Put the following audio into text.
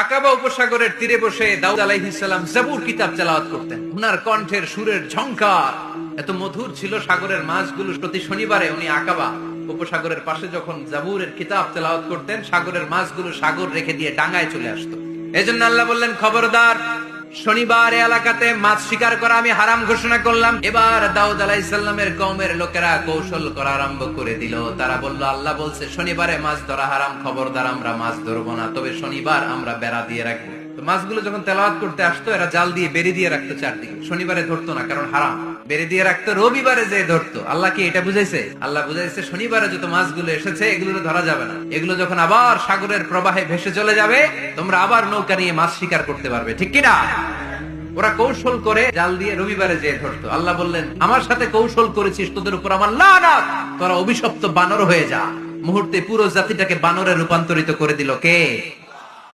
আকাবা উপসাগরের তীরে বসে দাউদ আলাইহিস সালাম জাবুর কিতাব তেলাওয়াত করতেন। উনার কণ্ঠের সুরের ঝংকার এত মধুর ছিল, সাগরের মাছগুলো প্রতি শনিবারে উনি আকাবা উপসাগরের পাশে যখন জাবুরের কিতাব তেলাওয়াত করতেন, সাগরের মাছগুলো সাগর রেখে দিয়ে ডাঙায় চলে আসতো। এজন্য আল্লাহ বললেন, খবরদার, শনিবার এলাকাতে মাছ শিকার করা আমি হারাম ঘোষণা করলাম। এবার দাউদ আলাইহিস সালামের কওমের লোকেরা কৌশল করা আরম্ভ করে দিল। তারা বলল, আল্লাহ বলছে শনিবারে মাছ ধরা হারাম, খবরদার আমরা মাছ ধরবো না, তবে শনিবার আমরা বেড়া দিয়ে রাখবো। তো মাছগুলো যখন তেলাওয়াত করতে আসতো, এরা জাল দিয়ে বেরি দিয়ে রাখতো চারদিকে, শনিবারে ধরতো না, কারণ হারাম। বেরি দিয়ে রাখতো, রবিবারে যে ধরতো। আল্লাহ কি এটা বুঝাইছে? আল্লাহ বুঝাইছে শনিবারে যত মাছগুলো এসেছে এগুলো ধরা যাবে না, এগুলো যখন আবার সাগরের প্রবাহে ভেসে চলে যাবে, তোমরা আবার নৌকা নিয়ে মাছ শিকার করতে পারবে, ঠিক কিনা? ওরা কৌশল করে জাল দিয়ে রবিবারে যে ধরতো। আল্লাহ বললেন, আমার সাথে কৌশল করেছিস, তোদের উপর আমার লানত, তোরা অভিশপ্ত বানর হয়ে যা। মুহূর্তে পুরো জাতিটাকে বানরে রূপান্তরিত করে দিল কে?